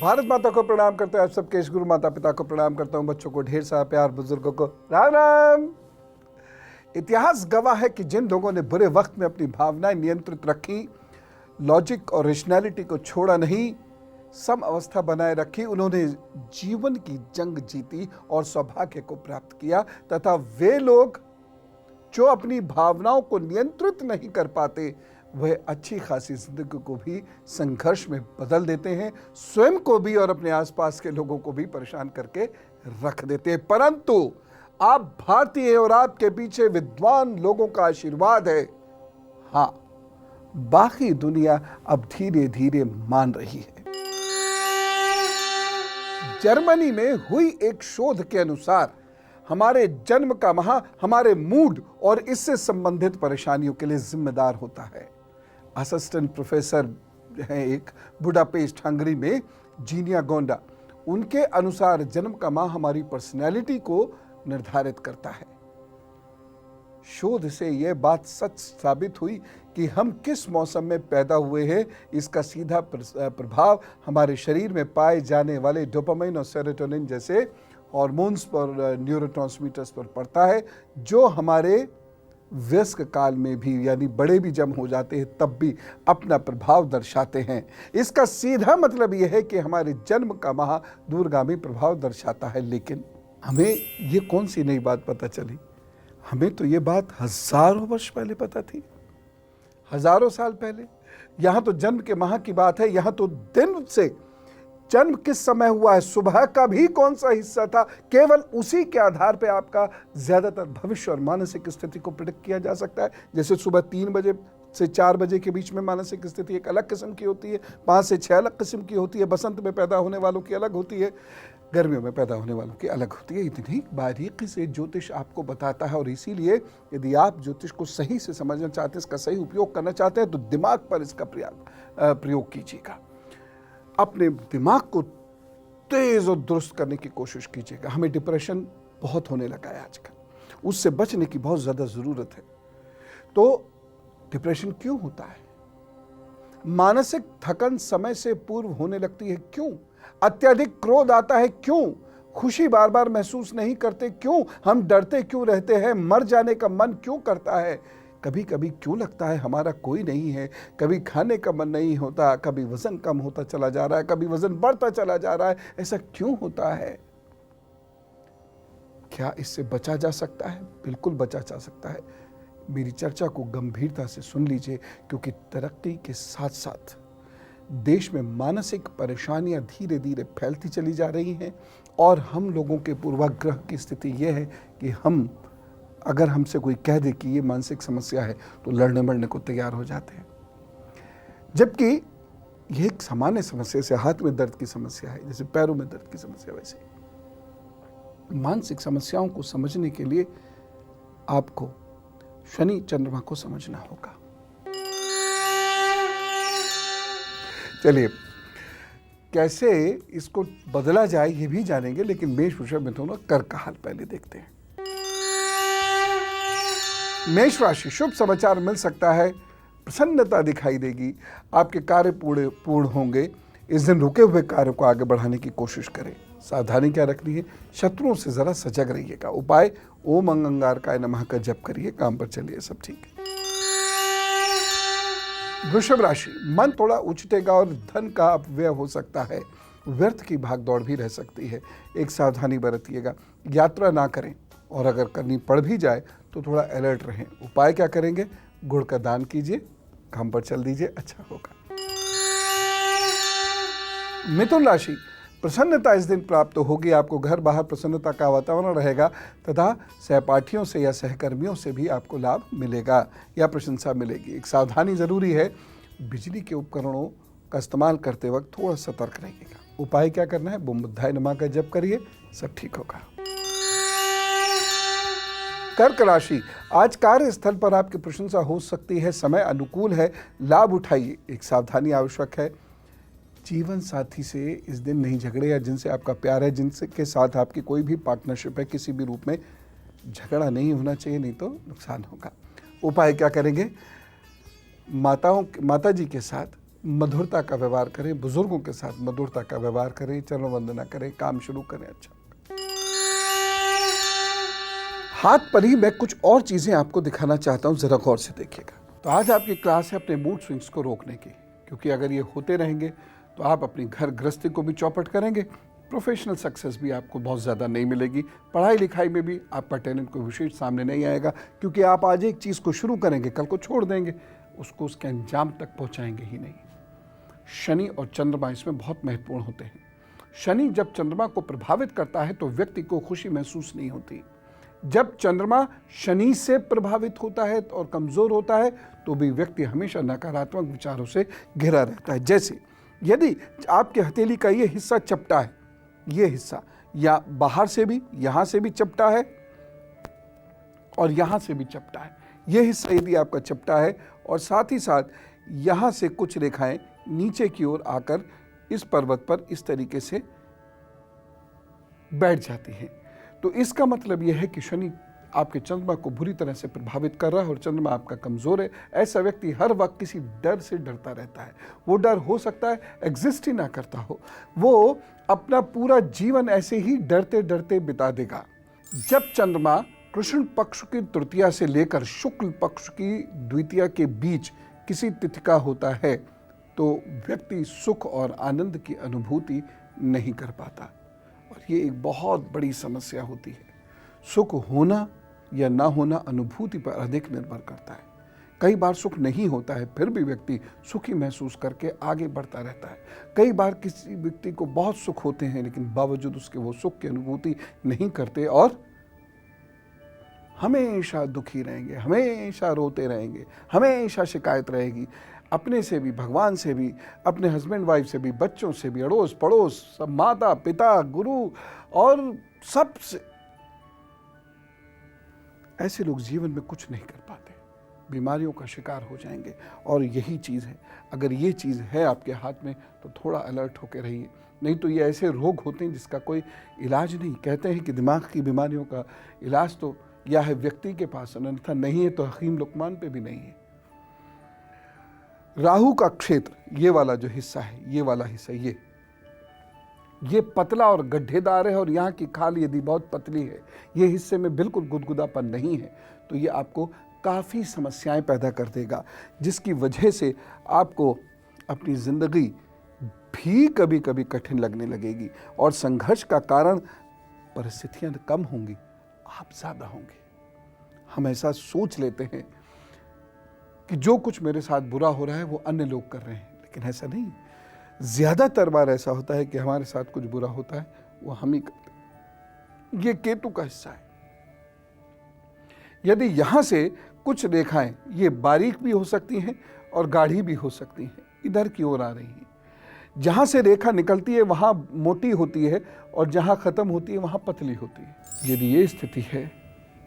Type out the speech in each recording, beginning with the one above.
भारत माता को प्रणाम करते हैं आप सबके इस गुरु माता पिता को प्रणाम करता हूं, बच्चों को ढेर सारा प्यार, बुजुर्गों को राम राम। इतिहास गवाह है कि जिन लोगों ने बुरे वक्त में अपनी भावनाएं नियंत्रित रखी, लॉजिक और रेशनैलिटी को छोड़ा नहीं, सम अवस्था बनाए रखी, उन्होंने जीवन की जंग जीती और सौभाग्य को प्राप्त किया। तथा वे लोग जो अपनी भावनाओं को नियंत्रित नहीं कर पाते, वह अच्छी खासी जिंदगी को भी संघर्ष में बदल देते हैं, स्वयं को भी और अपने आसपास के लोगों को भी परेशान करके रख देते हैं। परंतु आप भारतीय हैं और आपके पीछे विद्वान लोगों का आशीर्वाद है। हाँ, बाकी दुनिया अब धीरे धीरे मान रही है। जर्मनी में हुई एक शोध के अनुसार हमारे जन्म का माह हमारे मूड और इससे संबंधित परेशानियों के लिए जिम्मेदार होता है। असिस्टेंट प्रोफेसर हैं एक बुडापेस्ट हंगरी में, जीनिया गोंडा, उनके अनुसार जन्म का माह हमारी पर्सनैलिटी को निर्धारित करता है। शोध से यह बात सच साबित हुई कि हम किस मौसम में पैदा हुए हैं, इसका सीधा प्रभाव हमारे शरीर में पाए जाने वाले डोपामाइन और सेरोटोनिन जैसे हार्मोन्स पर, न्यूरोट्रांसमीटर्स पर पड़ता है, जो हमारे वयस्क काल में भी, यानी बड़े भी जब हो जाते हैं तब भी अपना प्रभाव दर्शाते हैं। इसका सीधा मतलब यह है कि हमारे जन्म का माह दूरगामी प्रभाव दर्शाता है। लेकिन हमें ये कौन सी नई बात पता चली? हमें तो ये बात हजारों वर्ष पहले पता थी, हजारों साल पहले। यहाँ तो जन्म के माह की बात है, यहाँ तो दिन से जन्म किस समय हुआ है, सुबह का भी कौन सा हिस्सा था, केवल उसी के आधार पर आपका ज्यादातर भविष्य और मानसिक स्थिति को प्रेडिक्ट किया जा सकता है। जैसे सुबह 3 बजे से 4 बजे के बीच में मानसिक स्थिति एक अलग किस्म की होती है, 5 से 6 अलग किस्म की होती है, बसंत में पैदा होने वालों की अलग होती है, गर्मियों में पैदा होने वालों की अलग होती है। इतनी बारीकी से ज्योतिष आपको बताता है, और इसीलिए यदि आप ज्योतिष को सही से समझना चाहते हैं, इसका सही उपयोग करना चाहते हैं, तो दिमाग पर इसका प्रयोग कीजिएगा। अपने दिमाग को तेज और दुरुस्त करने की कोशिश कीजिएगा। हमें डिप्रेशन बहुत होने लगा है आजकल, उससे बचने की बहुत ज्यादा जरूरत है। तो डिप्रेशन क्यों होता है? मानसिक थकन समय से पूर्व होने लगती है क्यों? अत्यधिक क्रोध आता है क्यों? खुशी बार बार महसूस नहीं करते क्यों? हम डरते क्यों रहते हैं? मर जाने का मन क्यों करता है? कभी कभी क्यों लगता है हमारा कोई नहीं है? कभी खाने का मन नहीं होता, कभी वजन कम होता चला जा रहा है, कभी वजन बढ़ता चला जा रहा है। ऐसा क्यों होता है? क्या इससे बचा जा सकता है? बिल्कुल बचा जा सकता है। मेरी चर्चा को गंभीरता से सुन लीजिए, क्योंकि तरक्की के साथ साथ देश में मानसिक परेशानियां धीरे धीरे फैलती चली जा रही हैं, और हम लोगों के पूर्वाग्रह की स्थिति यह है कि हम, अगर हमसे कोई कह दे कि ये मानसिक समस्या है, तो लड़ने मरने को तैयार हो जाते हैं। जबकि यह एक सामान्य समस्या, जैसे हाथ में दर्द की समस्या है, जैसे पैरों में दर्द की समस्या, वैसे मानसिक समस्याओं को समझने के लिए आपको शनि चंद्रमा को समझना होगा। चलिए, कैसे इसको बदला जाए ये भी जानेंगे, लेकिन मेष, वृषभ, मिथुन और कर्क का हाल पहले देखते हैं। मेष राशि, शुभ समाचार मिल सकता है, प्रसन्नता दिखाई देगी, आपके कार्य पूर्ण होंगे। इस दिन रुके हुए कार्यों को आगे बढ़ाने की कोशिश करें। सावधानी क्या रखनी है? शत्रुओं से जरा सजग रहिएगा। उपाय, ओम अंगारकाय नमः का जप करिए, काम पर चलिए, सब ठीक है। वृषभ राशि, मन थोड़ा उछटेगा और धन का अपव्यय हो सकता है, व्यर्थ की भागदौड़ भी रह सकती है। एक सावधानी बरतिएगा, यात्रा ना करें, और अगर करनी पड़ भी जाए तो थोड़ा अलर्ट रहें। उपाय क्या करेंगे? गुड़ का दान कीजिए, काम पर चल दीजिए, अच्छा होगा। मिथुन राशि, प्रसन्नता इस दिन प्राप्त होगी, आपको घर बाहर प्रसन्नता का वातावरण रहेगा, तथा सहपाठियों से या सहकर्मियों से भी आपको लाभ मिलेगा या प्रशंसा मिलेगी। एक सावधानी जरूरी है, बिजली के उपकरणों का इस्तेमाल करते वक्त थोड़ा सतर्क रहिएगा। उपाय क्या करना है? बुम बुद्धाय नमः का जप करिए, सब ठीक होगा। कर्क राशि, आज कार्यस्थल पर आपकी प्रशंसा हो सकती है, समय अनुकूल है, लाभ उठाइए। एक सावधानी आवश्यक है, जीवन साथी से इस दिन नहीं झगड़े, या जिनसे आपका प्यार है, जिनसे के साथ आपकी कोई भी पार्टनरशिप है, किसी भी रूप में झगड़ा नहीं होना चाहिए, नहीं तो नुकसान होगा। उपाय क्या करेंगे? माता जी के साथ मधुरता का व्यवहार करें, बुजुर्गों के साथ मधुरता का व्यवहार करें, चरण वंदना करें, काम शुरू करें। अच्छा, हाथ पर ही मैं कुछ और चीजें आपको दिखाना चाहता हूं, जरा गौर से देखिएगा। तो आज आपकी क्लास है अपने मूड स्विंग्स को रोकने की, क्योंकि अगर ये होते रहेंगे तो आप अपनी घर गृहस्थी को भी चौपट करेंगे, प्रोफेशनल सक्सेस भी आपको बहुत ज़्यादा नहीं मिलेगी, पढ़ाई लिखाई में भी आपका टैलेंट कोई विशेष सामने नहीं आएगा, क्योंकि आप आज एक चीज़ को शुरू करेंगे, कल को छोड़ देंगे, उसको उसके अंजाम तक पहुंचाएंगे ही नहीं। शनि और चंद्रमा इसमें बहुत महत्वपूर्ण होते हैं। शनि जब चंद्रमा को प्रभावित करता है तो व्यक्ति को खुशी महसूस नहीं होती। जब चंद्रमा शनि से प्रभावित होता है और कमजोर होता है तो भी व्यक्ति हमेशा नकारात्मक विचारों से घिरा रहता है। जैसे यदि आपके हथेली का ये हिस्सा चपटा है, ये हिस्सा या बाहर से भी, यहां से भी चपटा है और यहां से भी चपटा है, ये हिस्सा यदि आपका चपटा है और साथ ही साथ यहां से कुछ रेखाएं नीचे की ओर आकर इस पर्वत पर इस तरीके से बैठ जाती हैं, तो इसका मतलब यह है कि शनि आपके चंद्रमा को बुरी तरह से प्रभावित कर रहा है और चंद्रमा आपका कमजोर है। ऐसा व्यक्ति हर वक्त किसी डर से डरता रहता है। वो डर हो सकता है एग्जिस्ट ही ना करता हो, वो अपना पूरा जीवन ऐसे ही डरते डरते बिता देगा। जब चंद्रमा कृष्ण पक्ष की तृतीया से लेकर शुक्ल पक्ष की द्वितीया के बीच किसी तिथि का होता है तो व्यक्ति सुख और आनंद की अनुभूति नहीं कर पाता, और ये एक बहुत बड़ी समस्या होती है। सुख होना या ना होना अनुभूति पर अधिक निर्भर करता है। कई बार सुख नहीं होता है फिर भी व्यक्ति सुखी महसूस करके आगे बढ़ता रहता है। कई बार किसी व्यक्ति को बहुत सुख होते हैं लेकिन बावजूद उसके वो सुख की अनुभूति नहीं करते और हमेशा दुखी रहेंगे, हमेशा रोते रहेंगे, हमेशा शिकायत रहेगी, अपने से भी, भगवान से भी, अपने हस्बैंड वाइफ से भी, बच्चों से भी, अड़ोस पड़ोस, सब माता पिता गुरु और सबसे। ऐसे लोग जीवन में कुछ नहीं कर पाते, बीमारियों का शिकार हो जाएंगे। और यही चीज़ है, अगर ये चीज़ है आपके हाथ में तो थोड़ा अलर्ट होकर रहिए, नहीं तो ये ऐसे रोग होते हैं जिसका कोई इलाज नहीं। कहते हैं कि दिमाग की बीमारियों का इलाज तो या है व्यक्ति के पास, अन्यथा नहीं है तो हकीम लुकमान पे भी नहीं है। राहु का क्षेत्र, ये वाला जो हिस्सा है, ये वाला हिस्सा, ये पतला और गड्ढेदार है और यहाँ की खाल यदि बहुत पतली है, ये हिस्से में बिल्कुल गुदगुदापन नहीं है, तो ये आपको काफ़ी समस्याएं पैदा कर देगा, जिसकी वजह से आपको अपनी ज़िंदगी भी कभी कभी कठिन लगने लगेगी और संघर्ष का कारण परिस्थितियां कम होंगी, आप ज़्यादा होंगे। हम ऐसा सोच लेते हैं कि जो कुछ मेरे साथ बुरा हो रहा है वो अन्य लोग कर रहे हैं, लेकिन ऐसा नहीं। ज़्यादातर बार ऐसा होता है कि हमारे साथ कुछ बुरा होता है वो हम ही करते हैं। ये केतु का हिस्सा है। यदि यहाँ से कुछ रेखाएं, ये बारीक भी हो सकती हैं और गाढ़ी भी हो सकती हैं, इधर की ओर आ रही हैं। जहाँ से रेखा निकलती है वहाँ मोटी होती है और जहाँ ख़त्म होती है वहाँ पतली होती है। यदि ये स्थिति है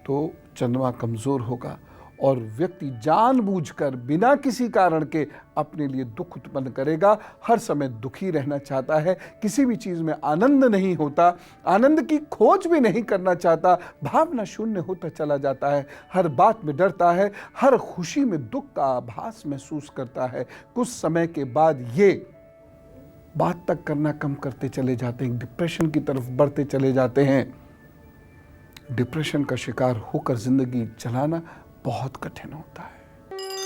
तो चंद्रमा कमज़ोर होगा और व्यक्ति जानबूझकर बिना किसी कारण के अपने लिए दुख उत्पन्न करेगा, हर समय दुखी रहना चाहता है, किसी भी चीज़ में आनंद नहीं होता, आनंद की खोज भी नहीं करना चाहता, भावना शून्य होता चला जाता है, हर बात में डरता है, हर खुशी में दुख का आभास महसूस करता है। कुछ समय के बाद ये बात तक करना कम करते चले जाते हैं, डिप्रेशन की तरफ बढ़ते चले जाते हैं। डिप्रेशन का शिकार होकर जिंदगी चलाना बहुत कठिन होता है।